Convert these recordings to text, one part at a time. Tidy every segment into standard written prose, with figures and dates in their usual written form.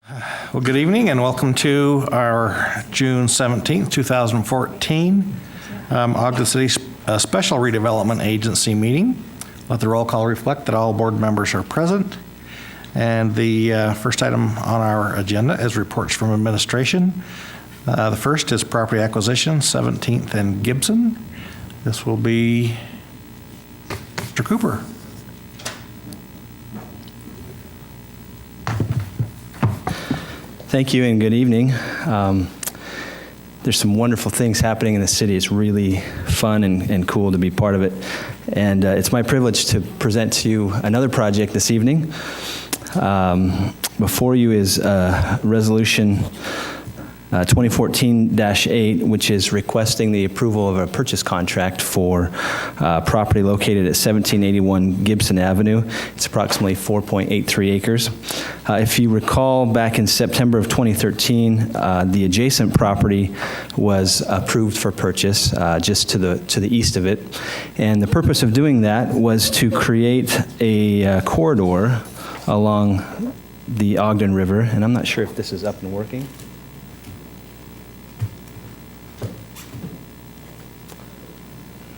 Well, good evening and welcome to our June 17th, 2014 Ogden City Special Redevelopment Agency meeting. Let the roll call reflect that all board members are present. And the first item on our agenda is reports from administration. The first is property acquisition, 17th and Gibson. This will be Mr. Cooper. Thank you and good evening. There's some wonderful things happening in the city. It's really fun and cool to be part of it. And it's my privilege to present to you another project this evening. Before you is Resolution 2014-8, which is requesting the approval of a purchase contract for property located at 1781 Gibson Avenue. It's approximately 4.83 acres. If you recall, back in September of 2013, the adjacent property was approved for purchase just to the east of it. And the purpose of doing that was to create a corridor along the Ogden River. And I'm not sure if this is up and working.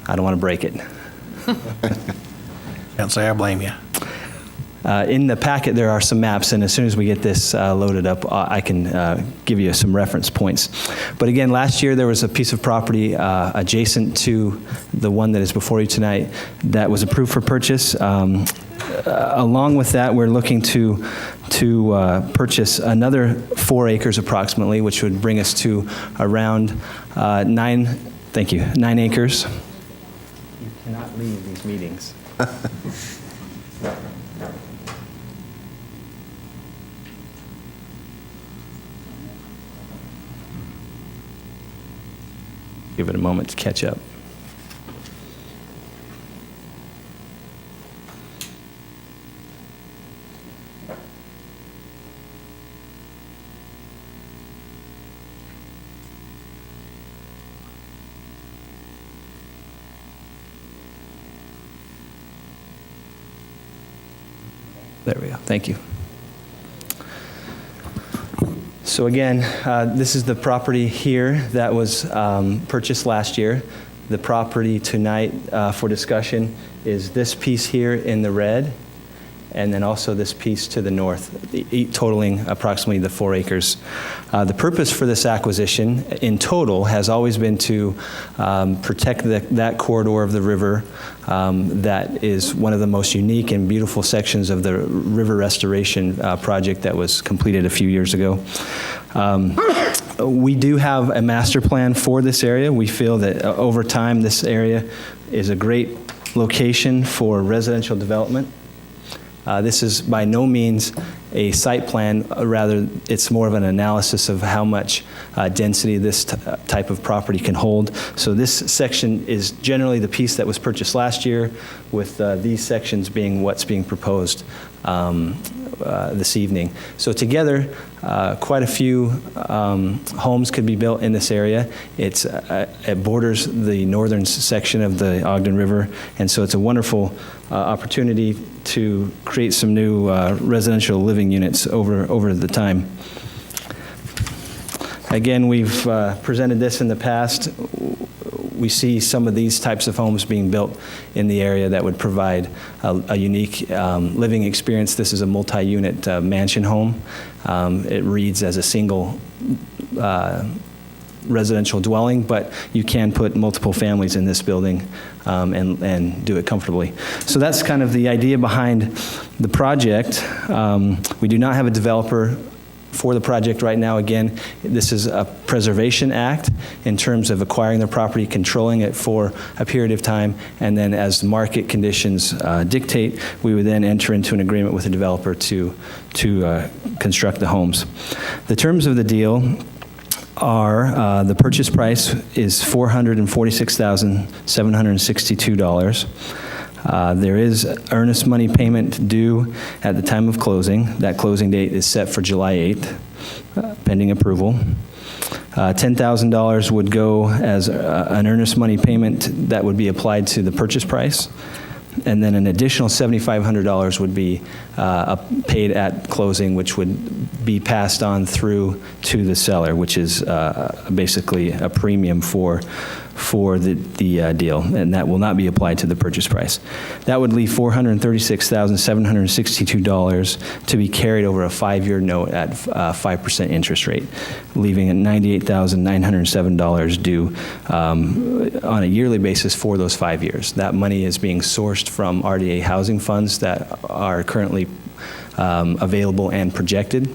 I don't want to break it. Can't say I blame you. In the packet, there are some maps, and as soon as we get this loaded up, I can give you some reference points. But again, last year there was a piece of property adjacent to the one that is before you tonight that was approved for purchase. Along with that, we're looking to purchase another 4 acres approximately, which would bring us to around 9 acres. You cannot leave these meetings. Give it a moment to catch up. There we go. Thank you. So again, this is the property here that was purchased last year. The property tonight for discussion is this piece here in the red, and then also this piece to the north, totaling approximately the 4 acres. The purpose for this acquisition in total has always been to protect that corridor of the river that is one of the most unique and beautiful sections of the river restoration project that was completed a few years ago. We do have a master plan for this area. We feel that over time this area is a great location for residential development. This is by no means a site plan, rather it's more of an analysis of how much density this type of property can hold. So this section is generally the piece that was purchased last year, with these sections being what's being proposed this evening. So together, quite a few homes could be built in this area. It borders the northern section of the Ogden River, and so it's a wonderful opportunity to create some new residential living units over the time. Again, we've presented this in the past. We see some of these types of homes being built in the area that would provide a unique living experience. This is a multi-unit mansion home. It reads as a single residential dwelling, but you can put multiple families in this building and do it comfortably. So that's kind of the idea behind the project. We do not have a developer for the project right now. Again, this is a preservation act in terms of acquiring the property, controlling it for a period of time, and then as market conditions dictate, we would then enter into an agreement with the developer to construct the homes. The terms of the deal are the purchase price is $446,762. There is earnest money payment due at the time of closing. That closing date is set for July 8th, pending approval. $10,000 would go as an earnest money payment that would be applied to the purchase price. And then an additional $7,500 would be paid at closing, which would be passed on through to the seller, which is basically a premium for the deal, and that will not be applied to the purchase price. That would leave $436,762 to be carried over a 5-year note at 5% interest rate, leaving $98,907 due on a yearly basis for those 5 years. That money is being sourced from RDA housing funds that are currently available and projected,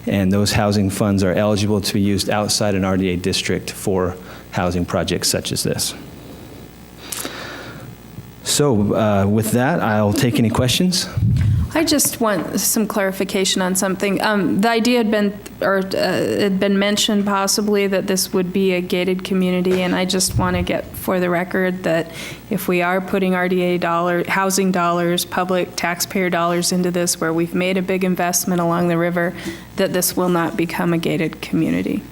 and those housing funds are eligible to be used outside an RDA district for housing projects such as this. So with that, I'll take any questions. I just want some clarification on something. The idea had been mentioned possibly that this would be a gated community, and I just want to get for the record that if we are putting RDA housing dollars, public taxpayer dollars into this, where we've made a big investment along the river, that this will not become a gated community.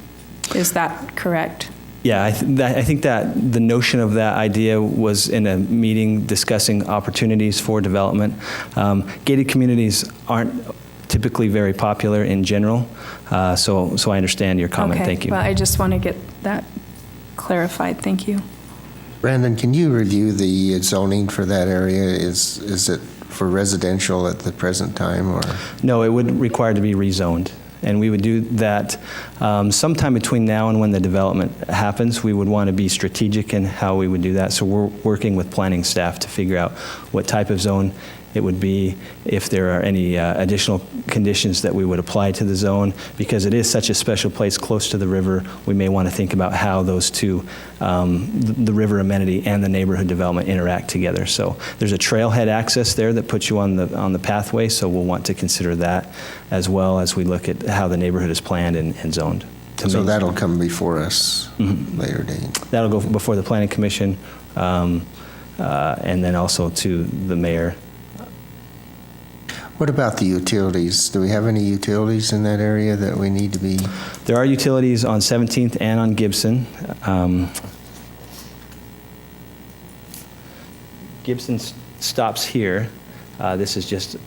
Is that correct? Yeah, I think that the notion of that idea was in a meeting discussing opportunities for development. Gated communities aren't typically very popular in general, so I understand your comment. Okay, Thank you. well, I just want to get that clarified. Thank you. Brandon, can you review the zoning for that area? Is it for residential at the present time, or? No, it would require to be rezoned. And we would do that sometime between now and when the development happens. We would want to be strategic in how we would do that. So we're working with planning staff to figure out what type of zone it would be, if there are any additional conditions that we would apply to the zone. Because it is such a special place close to the river, we may want to think about how those two, the river amenity and the neighborhood development, interact together. So there's a trailhead access there that puts you on the pathway, so we'll want to consider that as well as we look at how the neighborhood is planned and zoned. So that'll come before us later date. That'll go before the Planning Commission, and then also to the mayor. What about the utilities? Do we have any utilities in that area that we need to be? There are utilities on 17th and on Gibson. Gibson stops here. This is just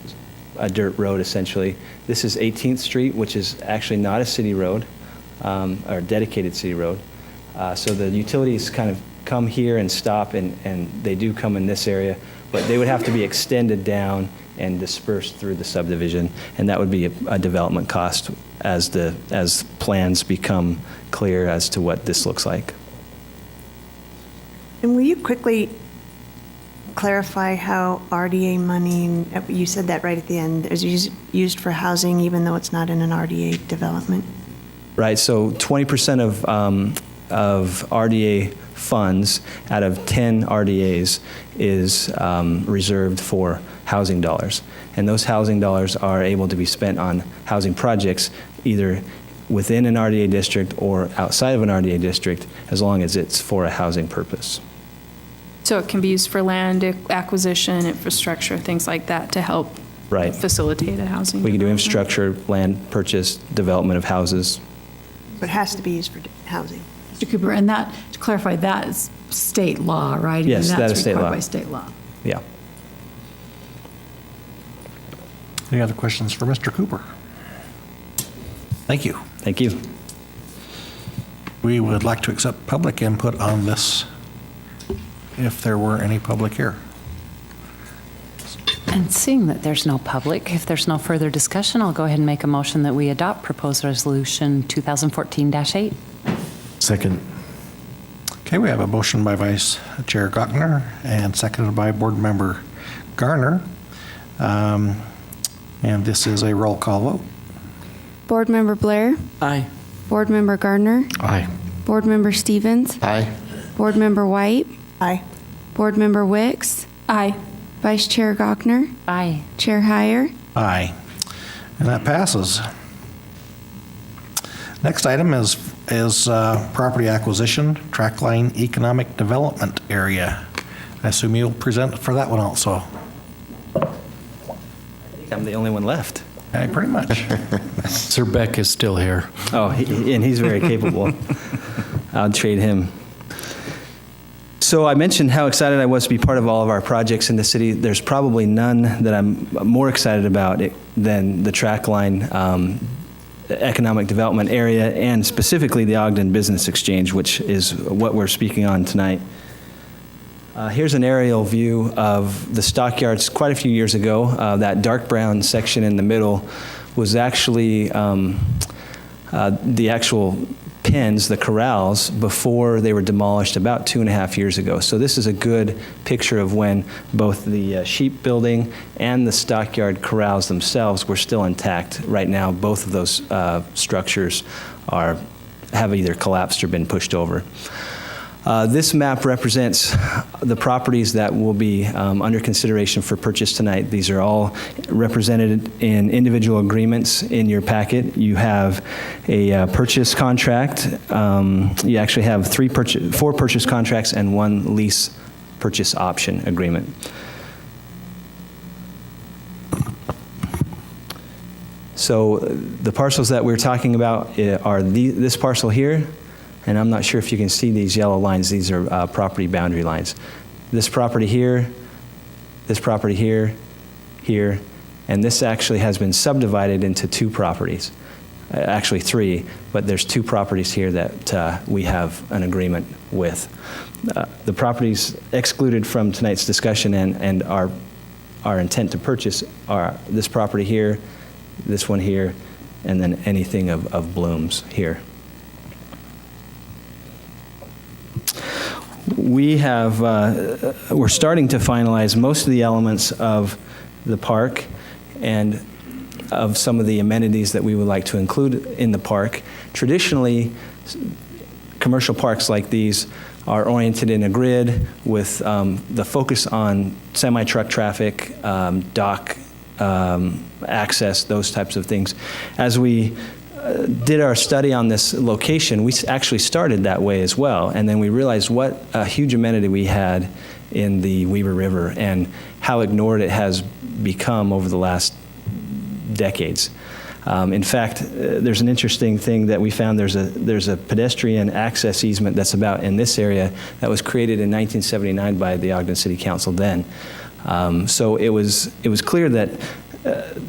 a dirt road, essentially. This is 18th Street, which is actually not a city road, or dedicated city road. So the utilities kind of come here and stop, and they do come in this area, but they would have to be extended down and dispersed through the subdivision, and that would be a development cost as plans become clear as to what this looks like. And will you quickly clarify how RDA money, you said that right at the end, is used for housing even though it's not in an RDA development? Right, so 20% of RDA funds out of 10 RDAs is reserved for housing dollars. And those housing dollars are able to be spent on housing projects either within an RDA district or outside of an RDA district, as long as it's for a housing purpose. So it can be used for land acquisition, infrastructure, things like that to help facilitate a housing We can do development. infrastructure, land purchase, development of houses. But it has to be used for housing. Mr. Cooper, and that, to clarify, that is state law, right? Yes, And that is state law. That's required by state law. Yeah. Any other questions for Mr. Cooper? Thank you. Thank you. We would like to accept public input on this, if there were any public here. And seeing that there's no public, if there's no further discussion, I'll go ahead and make a motion that we adopt proposed resolution 2014-8. Second. Okay, we have a motion by Vice Chair Gochner and seconded by Board Member Garner. And this is a roll call vote. Board Member Blair? Aye. Board Member Gardner? Aye. Board Member Stevens? Aye. Board Member White? Aye. Board Member Wicks? Aye. Vice Chair Gochner? Aye. Chair Heyer? Aye. And that passes. Next item is property acquisition, track line economic development area. I assume you'll present for that one also. I'm the only one left. Okay, pretty much. Sir Beck is still here. Oh, and he's very capable. I'll trade him. So I mentioned how excited I was to be part of all of our projects in the city. There's probably none that I'm more excited about than the Trackline economic development area, and specifically the Ogden Business Exchange, which is what we're speaking on tonight. Here's an aerial view of the stockyards quite a few years ago. That dark brown section in the middle was actually the actual pens, the corrals, before they were demolished about 2.5 years ago. So this is a good picture of when both the sheep building and the stockyard corrals themselves were still intact. Right now, both of those structures have either collapsed or been pushed over. This map represents the properties that will be under consideration for purchase tonight. These are all represented in individual agreements in your packet. You have a purchase contract. You actually have 4 purchase contracts and 1 lease purchase option agreement. So the parcels that we're talking about are this parcel here, and I'm not sure if you can see these yellow lines. These are property boundary lines. This property here, here, and this actually has been subdivided into 2 properties. Actually 3, but there's 2 properties here that we have an agreement with. The properties excluded from tonight's discussion and our intent to purchase are this property here, this one here, and then anything of Blooms here. We're starting to finalize most of the elements of the park and of some of the amenities that we would like to include in the park. Traditionally, commercial parks like these are oriented in a grid with the focus on semi-truck traffic, dock access, those types of things. As we did our study on this location, we actually started that way as well, and then we realized what a huge amenity we had in the Weber River and how ignored it has become over the last decades. In fact, there's an interesting thing that we found. There's a pedestrian access easement that's about in this area that was created in 1979 by the Ogden City Council then. So it was clear that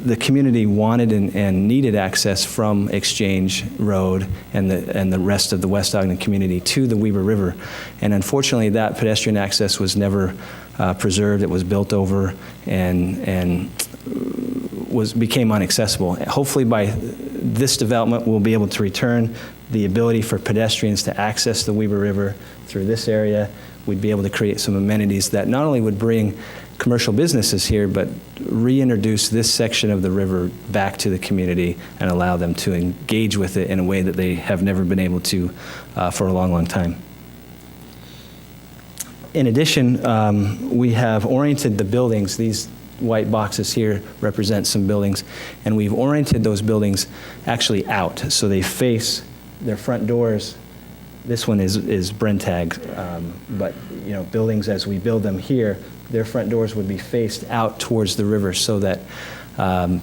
the community wanted and needed access from Exchange Road and the rest of the West Ogden community to the Weber River. And unfortunately, that pedestrian access was never preserved. It was built over and became inaccessible. Hopefully by this development, we'll be able to return the ability for pedestrians to access the Weber River through this area. We'd be able to create some amenities that not only would bring commercial businesses here, but reintroduce this section of the river back to the community and allow them to engage with it in a way that they have never been able to for a long, long time. In addition, we have oriented the buildings. These white boxes here represent some buildings, and we've oriented those buildings actually out. So they face their front doors. This one is Brentag, but buildings as we build them here, their front doors would be faced out towards the river so that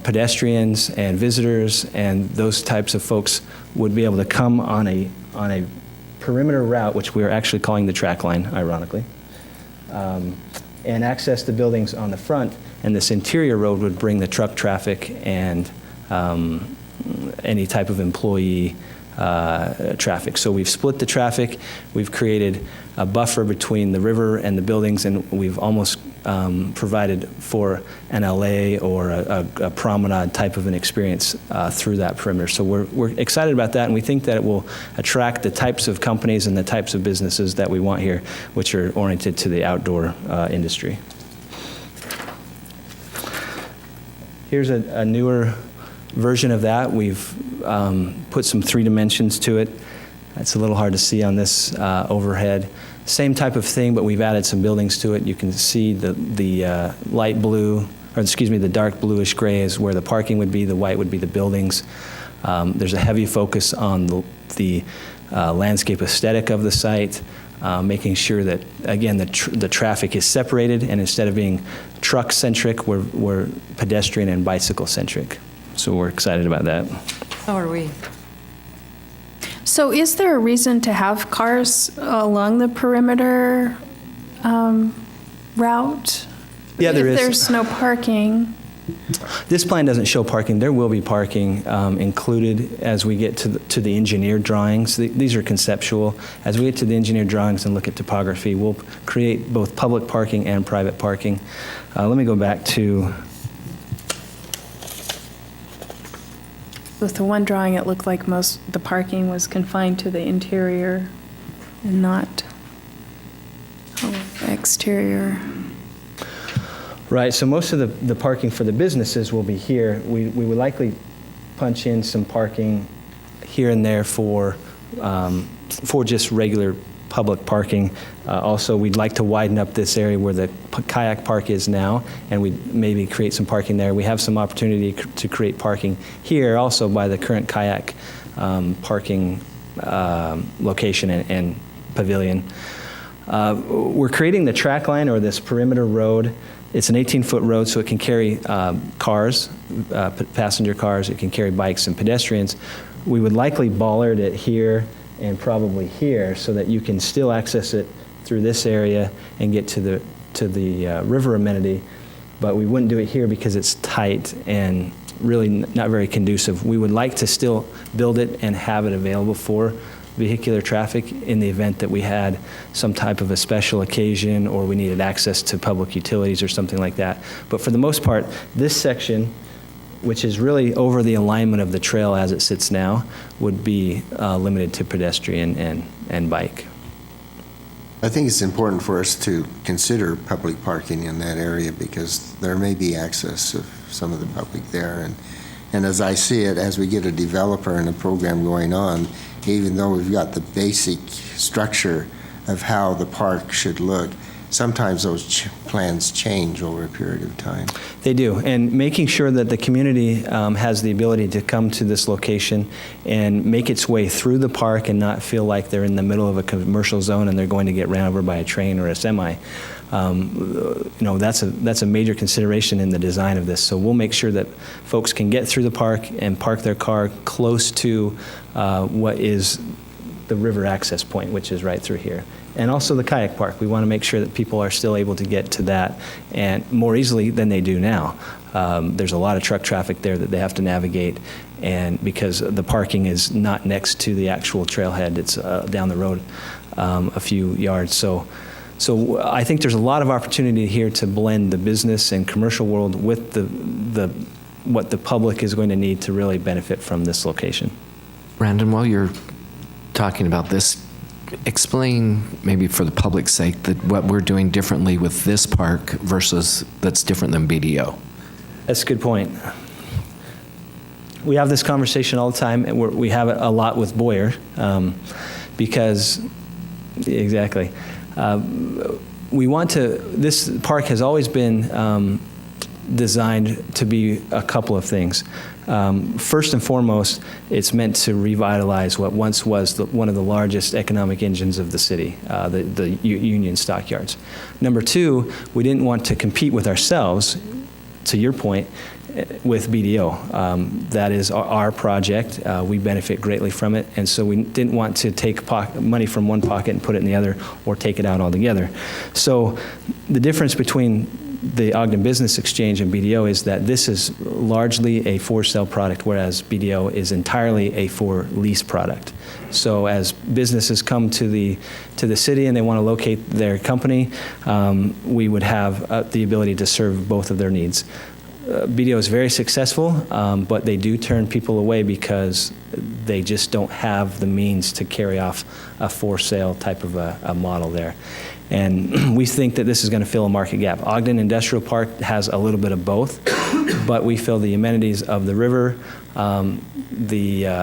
pedestrians and visitors and those types of folks would be able to come on a perimeter route, which we're actually calling the track line, ironically, and access the buildings on the front. And this interior road would bring the truck traffic and any type of employee traffic. So we've split the traffic, we've created a buffer between the river and the buildings, and we've almost provided for an LA or a promenade type of an experience through that perimeter. So we're excited about that, and we think that it will attract the types of companies and the types of businesses that we want here, which are oriented to the outdoor industry. Here's a newer version of that. We've put some 3 dimensions to it. It's a little hard to see on this overhead. Same type of thing, but we've added some buildings to it. You can see the light blue, or excuse me, the dark bluish gray is where the parking would be. The white would be the buildings. There's a heavy focus on the landscape aesthetic of the site, making sure that, again, the traffic is separated, and instead of being truck-centric, we're pedestrian and bicycle-centric. So we're excited about that. So are we. So is there a reason to have cars along the perimeter route? Yeah, there If is. there's no parking? This plan doesn't show parking. There will be parking included as we get to the engineered drawings. These are conceptual. As we get to the engineered drawings and look at topography, we'll create both public parking and private parking. Let me go back to, With the one drawing, it looked like the parking was confined to the interior and not exterior. right, so most of the parking for the businesses will be here. We would likely punch in some parking here and there for just regular public parking. Also, we'd like to widen up this area where the kayak park is now, and we'd maybe create some parking there. We have some opportunity to create parking here also by the current kayak parking location and pavilion. We're creating the track line, or this perimeter road. It's an 18-foot road, so it can carry cars, passenger cars. It can carry bikes and pedestrians. We would likely bollard it here and probably here, so that you can still access it through this area and get to the river amenity. But we wouldn't do it here because it's tight and really not very conducive. We would like to still build it and have it available for vehicular traffic in the event that we had some type of a special occasion or we needed access to public utilities or something like that. But for the most part, this section, which is really over the alignment of the trail as it sits now, would be limited to pedestrian and bike. I think it's important for us to consider public parking in that area because there may be access of some of the public there. And as I see it, as we get a developer and a program going on, even though we've got the basic structure of how the park should look, sometimes those plans change over a period of time. They do, and making sure that the community has the ability to come to this location and make its way through the park and not feel like they're in the middle of a commercial zone and they're going to get ran over by a train or a semi. That's a major consideration in the design of this. So we'll make sure that folks can get through the park and park their car close to what is the river access point, which is right through here. And also the kayak park. We want to make sure that people are still able to get to that and more easily than they do now. There's a lot of truck traffic there that they have to navigate, and because the parking is not next to the actual trailhead, it's down the road a few yards. So I think there's a lot of opportunity here to blend the business and commercial world with what the public is going to need to really benefit from this location. Brandon, while you're talking about this, explain, maybe for the public's sake, that what we're doing differently with this park versus that's different than BDO. That's a good point. We have this conversation all the time, and we have it a lot with Boyer, because, exactly. We want to, this park has always been designed to be a couple of things. First and foremost, it's meant to revitalize what once was one of the largest economic engines of the city, the Union Stockyards. Number two, we didn't want to compete with ourselves, to your point, with BDO. That is our project. We benefit greatly from it, and so we didn't want to take money from one pocket and put it in the other, or take it out altogether. So the difference between the Ogden Business Exchange and BDO is that this is largely a for-sale product, whereas BDO is entirely a for-lease product. So as businesses come to the city and they want to locate their company, we would have the ability to serve both of their needs. BDO is very successful, but they do turn people away because they just don't have the means to carry off a for-sale type of a model there. And we think that this is going to fill a market gap. Ogden Industrial Park has a little bit of both, but we feel the amenities of the river, the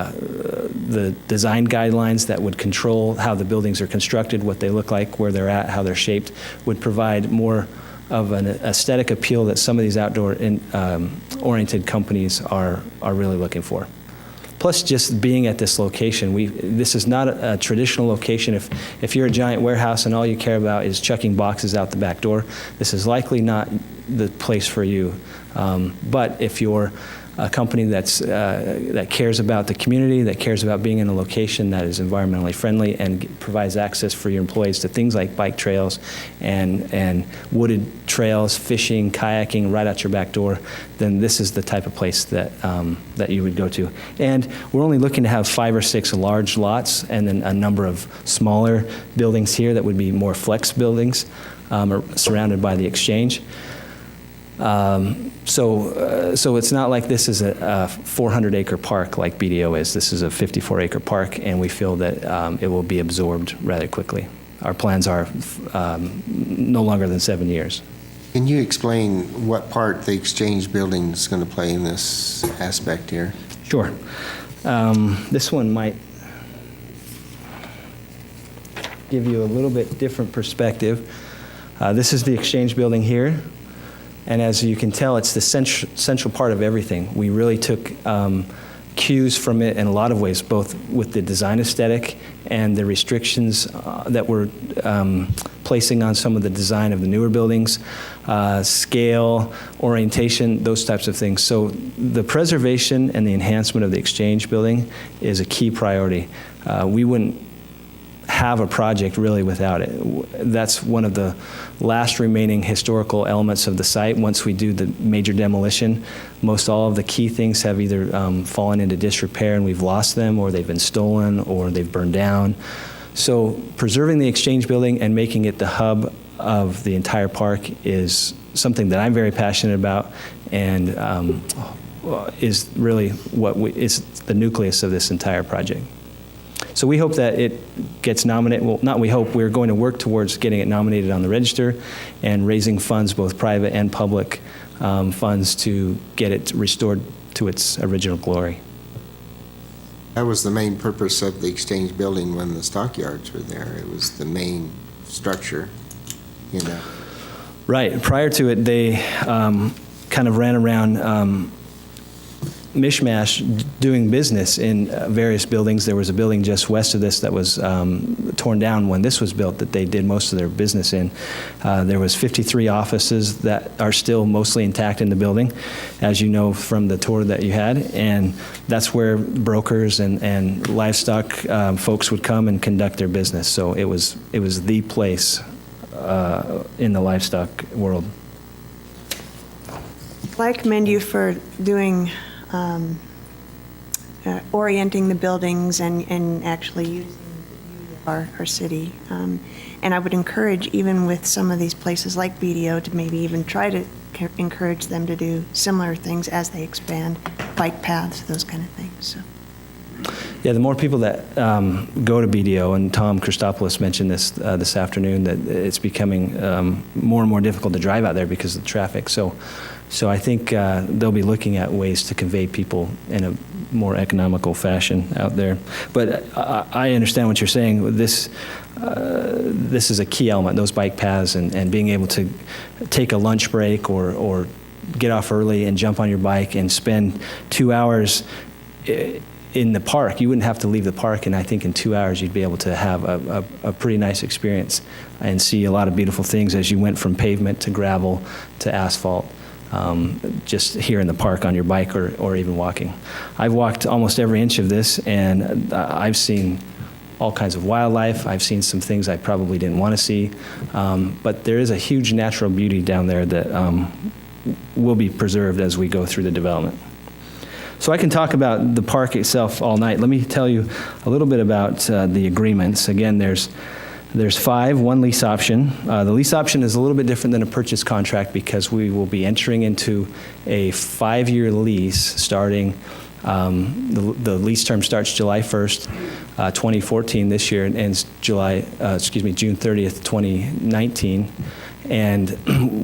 design guidelines that would control how the buildings are constructed, what they look like, where they're at, how they're shaped, would provide more of an aesthetic appeal that some of these outdoor oriented companies are really looking for. Plus, just being at this location, this is not a traditional location. If you're a giant warehouse and all you care about is chucking boxes out the back door, this is likely not the place for you. But if you're a company that cares about the community, that cares about being in a location that is environmentally friendly and provides access for your employees to things like bike trails and wooded trails, fishing, kayaking right out your back door, then this is the type of place that you would go to. And we're only looking to have 5 or 6 large lots and then a number of smaller buildings here that would be more flex buildings surrounded by the exchange. So it's not like this is a 400-acre park like BDO is. This is a 54-acre park, and we feel that it will be absorbed rather quickly. Our plans are no longer than 7 years. Can you explain what part the Exchange Building is going to play in this aspect here? Sure. This one might give you a little bit different perspective. This is the Exchange Building here. And as you can tell, it's the central part of everything. We really took cues from it in a lot of ways, both with the design aesthetic and the restrictions that we're placing on some of the design of the newer buildings, scale, orientation, those types of things. So the preservation and the enhancement of the Exchange Building is a key priority. We wouldn't have a project really without it. That's one of the last remaining historical elements of the site. Once we do the major demolition, most all of the key things have either fallen into disrepair and we've lost them, or they've been stolen, or they've burned down. So preserving the Exchange Building and making it the hub of the entire park is something that I'm very passionate about, and is really what is the nucleus of this entire project. So we hope that it gets nominated. Well, not we hope, we're going to work towards getting it nominated on the register and raising funds, both private and public funds, to get it restored to its original glory. That was the main purpose of the Exchange Building when the stockyards were there. It was the main structure, you know. Right. Prior to it, they kind of ran around mishmash doing business in various buildings. There was a building just west of this that was torn down when this was built that they did most of their business in. There was 53 offices that are still mostly intact in the building, as you know from the tour that you had, and that's where brokers and livestock folks would come and conduct their business. So it was the place in the livestock world. I commend you for doing orienting the buildings and actually using our city. And I would encourage, even with some of these places like BDO, to maybe even try to encourage them to do similar things as they expand, bike paths, those kind of things. So. Yeah, the more people that go to BDO, and Tom Christopoulos mentioned this this afternoon, that it's becoming more and more difficult to drive out there because of the traffic. So I think they'll be looking at ways to convey people in a more economical fashion out there. But I understand what you're saying. This is a key element, those bike paths, and being able to take a lunch break or get off early and jump on your bike and spend 2 hours in the park. You wouldn't have to leave the park, and I think in 2 hours you'd be able to have a pretty nice experience and see a lot of beautiful things as you went from pavement to gravel to asphalt. Just here in the park on your bike or even walking. I've walked almost every inch of this, and I've seen all kinds of wildlife. I've seen some things I probably didn't want to see, but there is a huge natural beauty down there that will be preserved as we go through the development. So I can talk about the park itself all night. Let me tell you a little bit about the agreements. Again, there's 5, 1 lease option. The lease option is a little bit different than a purchase contract because we will be entering into a 5-year lease starting, the lease term starts July 1st, 2014 this year, and ends June 30th, 2019. And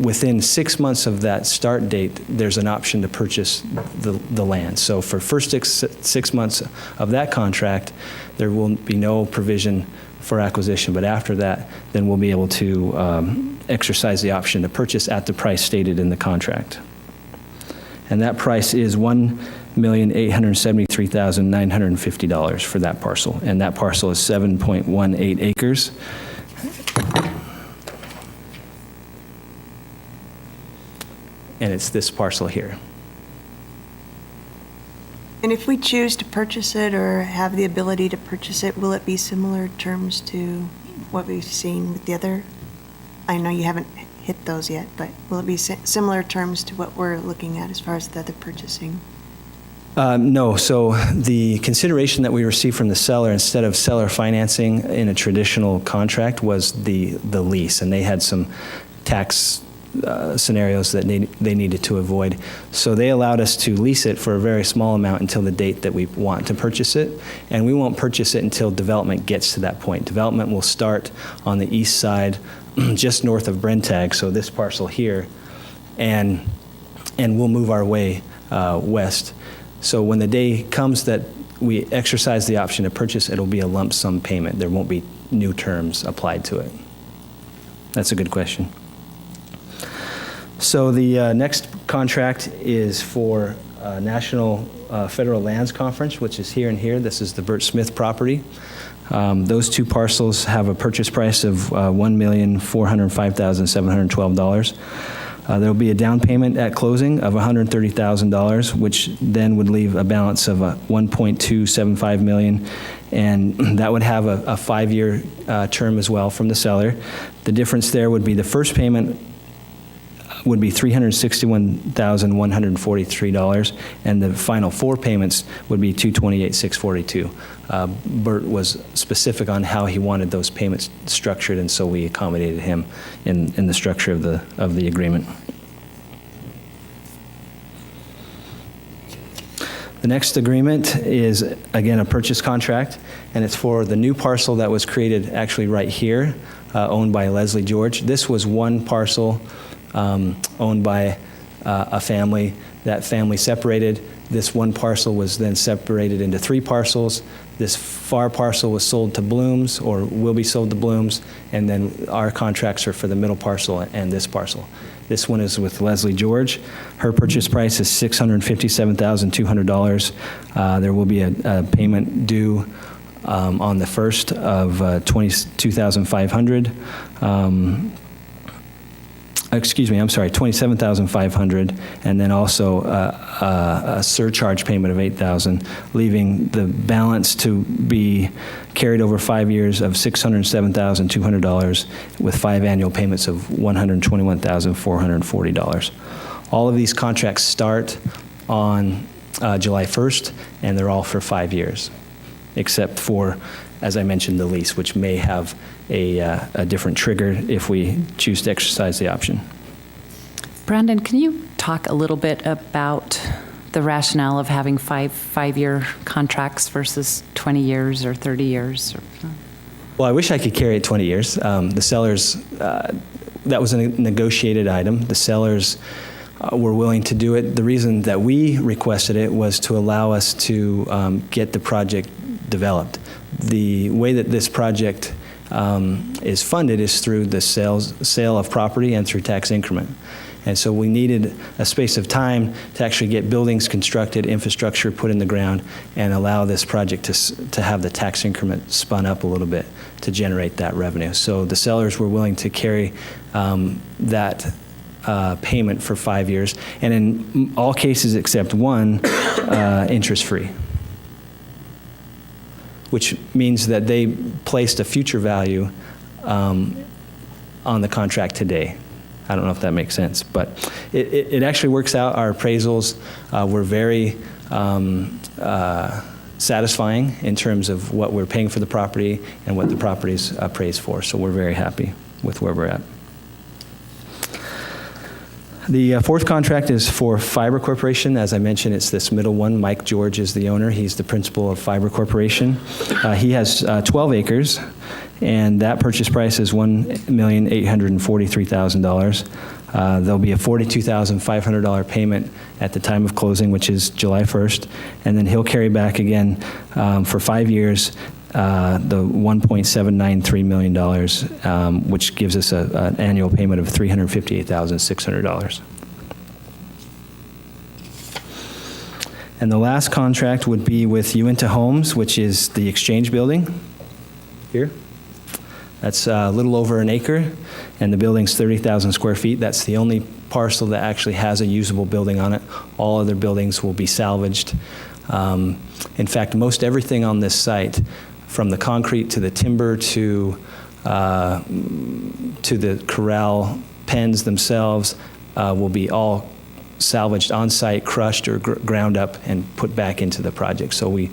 within 6 months of that start date, there's an option to purchase the land. So for first six months of that contract, there will be no provision for acquisition, but after that, then we'll be able to exercise the option to purchase at the price stated in the contract. And that price is $1,873,950 for that parcel, and that parcel is 7.18 acres. it's this parcel here. And if we choose to purchase it or have the ability to purchase it, will it be similar terms to what we've seen with the other? I know you haven't hit those yet, but will it be similar terms to what we're looking at as far as the other purchasing? No, so the consideration that we received from the seller, instead of seller financing in a traditional contract, was the lease, and they had some tax scenarios that they needed to avoid. So they allowed us to lease it for a very small amount until the date that we want to purchase it, and we won't purchase it until development gets to that point. Development will start on the east side, just north of Brentag, so this parcel here, and we'll move our way west. So when the day comes that we exercise the option to purchase, it'll be a lump sum payment. There won't be new terms applied to it. That's a good question. So the next contract is for National Federal Lands Conference, which is here and here. This is the Burt Smith property. Those two parcels have a purchase price of $1,405,712. There will be a down payment at closing of $130,000, which then would leave a balance of $1.275 million, and that would have a 5-year term as well from the seller. The difference there would be the first payment would be $361,143, and the final 4 payments would be $228,642. Bert was specific on how he wanted those payments structured, and so we accommodated him in the structure of the agreement. The next agreement is, again, a purchase contract, and it's for the new parcel that was created actually right here, owned by Leslie George. This was one parcel owned by a family. That family separated. This one parcel was then separated into 3 parcels. This far parcel was sold to Blooms, or will be sold to Blooms, and then our contracts are for the middle parcel and this parcel. This one is with Leslie George. Her purchase price is $657,200. There will be a payment due on the 1st of $22,500. Excuse me, I'm sorry, $27,500, and then also a surcharge payment of $8,000, leaving the balance to be carried over 5 years of $607,200 with 5 annual payments of $121,440. All of these contracts start on July 1st, and they're all for 5 years, except for, as I mentioned, the lease, which may have a different trigger if we choose to exercise the option. Brandon, can you talk a little bit about the rationale of having five-year contracts versus 20 years or 30 years? Well, I wish I could carry it 20 years. The sellers, that was a negotiated item. The sellers were willing to do it. The reason that we requested it was to allow us to get the project developed. The way that this project is funded is through the sale of property and through tax increment. And so we needed a space of time to actually get buildings constructed, infrastructure put in the ground, and allow this project to have the tax increment spun up a little bit to generate that revenue. So the sellers were willing to carry that payment for 5 years, and in all cases except one, interest-free, which means that they placed a future value on the contract today. I don't know if that makes sense, but it actually works out. Our appraisals were very satisfying in terms of what we're paying for the property and what the property's appraised for, so we're very happy with where we're at. The 4th contract is for Fiber Corporation. As I mentioned, it's this middle one. Mike George is the owner. He's the principal of Fiber Corporation. He has 12 acres, and that purchase price is $1,843,000. There'll be a $42,500 payment at the time of closing, which is July 1st, and then he'll carry back again for 5 years the $1.793 million, which gives us an annual payment of $358,600. And the last contract would be with Uinta Homes, which is the Exchange Building here. That's a little over an acre, and the building's 30,000 square feet. That's the only parcel that actually has a usable building on it. All other buildings will be salvaged. In fact, most everything on this site, from the concrete to the timber to the corral pens themselves, will be all salvaged on site, crushed or ground up, and put back into the project. So we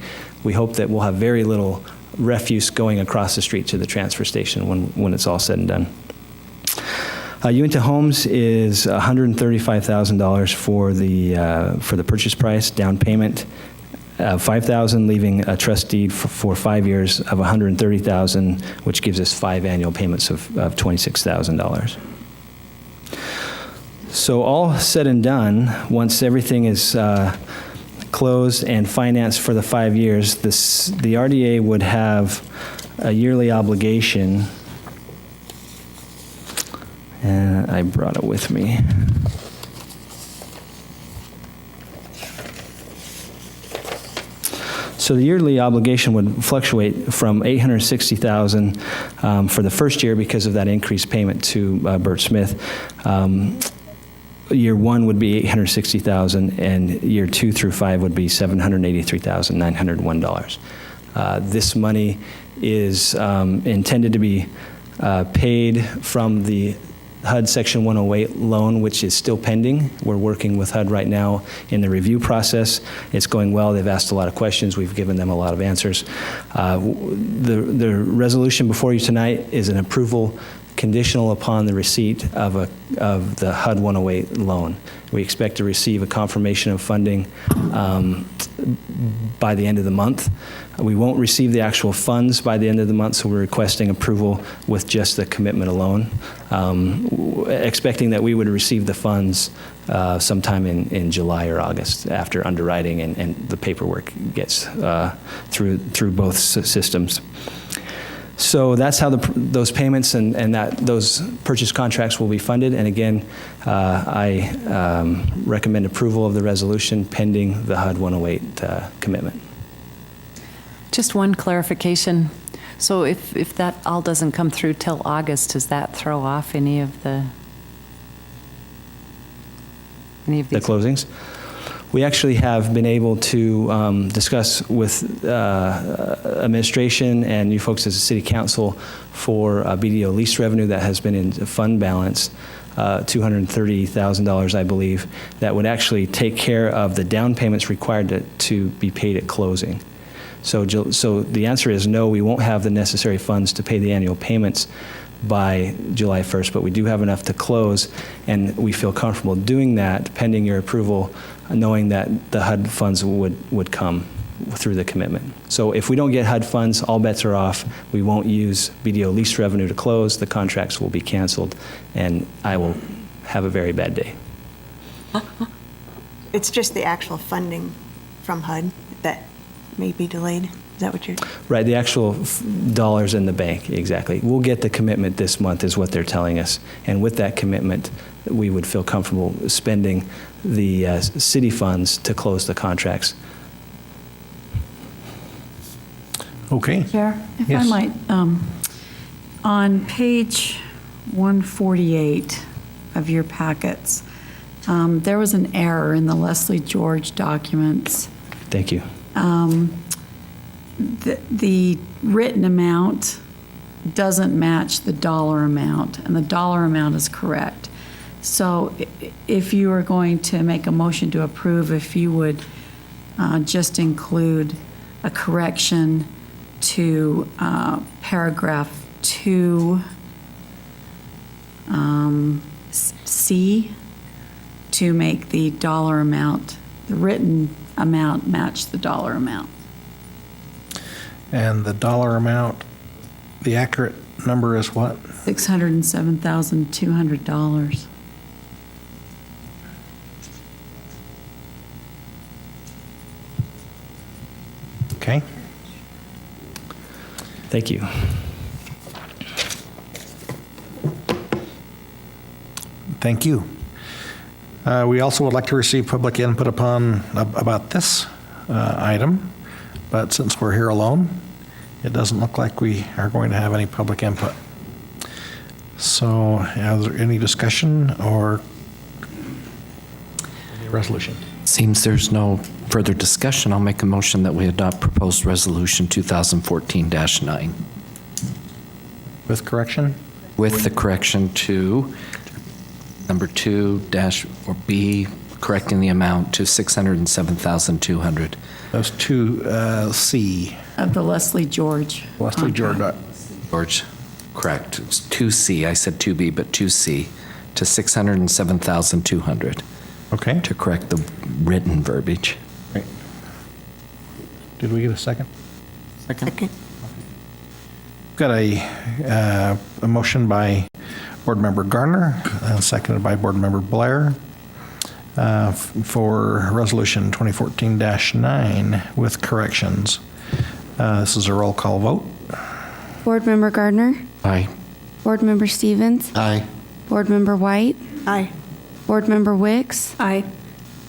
hope that we'll have very little refuse going across the street to the transfer station when it's all said and done. Uinta Homes is $135,000 for the purchase price, down payment, $5,000, leaving a trust deed for 5 years of $130,000, which gives us 5 annual payments of $26,000. So all said and done, once everything is closed and financed for the 5 years, the RDA would have a yearly obligation, and I brought it with me. So the yearly obligation would fluctuate from $860,000 for the first year because of that increased payment to Burt Smith. Year 1 would be $860,000, and year 2 through 5 would be $783,901. This money is intended to be paid from the HUD Section 108 loan, which is still pending. We're working with HUD right now in the review process. It's going well. They've asked a lot of questions. We've given them a lot of answers. The resolution before you tonight is an approval conditional upon the receipt of the HUD 108 loan. We expect to receive a confirmation of funding by the end of the month. We won't receive the actual funds by the end of the month, so we're requesting approval with just the commitment alone, expecting that we would receive the funds sometime in July or August after underwriting and the paperwork gets through both systems. So that's how those payments and those purchase contracts will be funded. And again, I recommend approval of the resolution pending the HUD 108 commitment. Just one clarification. So if that all doesn't come through till August, does that throw off any of these? The closings? We actually have been able to discuss with administration and you folks as a city council for BDO lease revenue that has been in fund balance, $230,000, I believe, that would actually take care of the down payments required to be paid at closing. So the answer is no, we won't have the necessary funds to pay the annual payments by July 1st, but we do have enough to close, and we feel comfortable doing that pending your approval, knowing that the HUD funds would come through the commitment. So if we don't get HUD funds, all bets are off. We won't use BDO lease revenue to close. The contracts will be canceled, and I will have a very bad day. It's just the actual funding from HUD that may be delayed. Is that what you're? Right, the actual dollars in the bank, exactly. We'll get the commitment this month is what they're telling us. And with that commitment, we would feel comfortable spending the city funds to close the contracts. Okay. Chair, if I Yes. might, on page 148 of your packets, there was an error in the Leslie George documents. Thank you. The written amount doesn't match the dollar amount, and the dollar amount is correct. So if you are going to make a motion to approve, if you would just include a correction to paragraph 2, C, to make the dollar amount, the written amount match the dollar amount. And the dollar amount, the accurate number is what? $607,200. Okay. Thank you. Thank you. We also would like to receive public input about this item, but since we're here alone, it doesn't look like we are going to have any public input. So is there any discussion or resolution? Seems there's no further discussion. I'll make a motion that we adopt proposed resolution 2014-9 With correction? with the correction to number 2 dash or B, correcting the amount to $607,200. Those two C, Of the Leslie George. Leslie contract. George, correct. It's 2C. I said 2B, but 2C to $607,200 Okay. to correct the written verbiage. Great. Did we get a second? Second. Got a motion by Board Member Garner, seconded by Board Member Blair, for Resolution 2014-9 with corrections. This is a roll call vote. Board Member Gardner. Aye. Board Member Stevens. Aye. Board Member White. Aye. Board Member Wicks. Aye.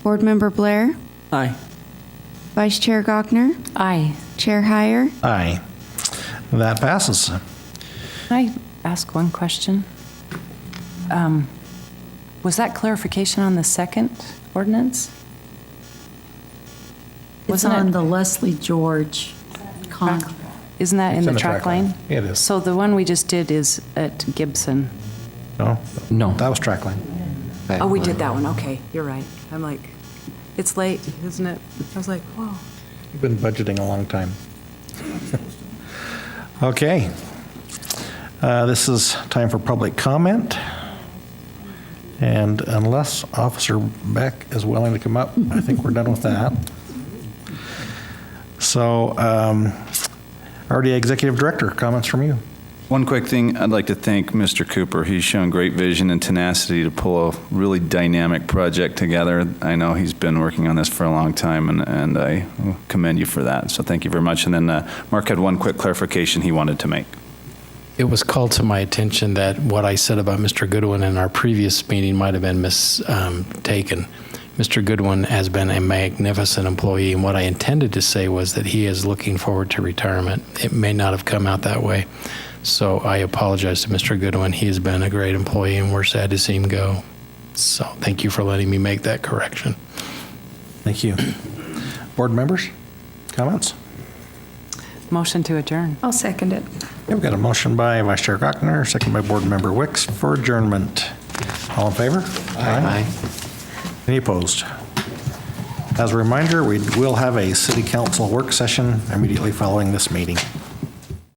Board Member Blair. Aye. Vice Chair Gochner. Aye. Chair Heyer. Aye. That passes. Can I ask one question? Was that clarification on the second ordinance? It's Wasn't on it- the Leslie George contract. Isn't that It's in the track line? It is. So the one we just did is at Gibson. No? No. That was track line. Oh, we did that one, okay, you're right. I'm like, it's late, isn't it? I was like, whoa. You've been budgeting a long time. Okay. This is time for public comment. And unless Officer Beck is willing to come up, I think we're done with that. So, RDA Executive Director, comments from you. One quick thing, I'd like to thank Mr. Cooper. He's shown great vision and tenacity to pull a really dynamic project together. I know he's been working on this for a long time, and I commend you for that. So thank you very much. And then Mark had one quick clarification he wanted to make. It was called to my attention that what I said about Mr. Goodwin in our previous meeting might have been mistaken. Mr. Goodwin has been a magnificent employee, and what I intended to say was that he is looking forward to retirement. It may not have come out that way. So I apologize to Mr. Goodwin. He has been a great employee, and we're sad to see him go. So thank you for letting me make that correction. Thank you. Board members, comments? Motion to adjourn. I'll second it. We've got a motion by Vice Chair Gochner, second by Board Member Wicks for adjournment. All in favor? Aye. Any opposed? As a reminder, we will have a city council work session immediately following this meeting.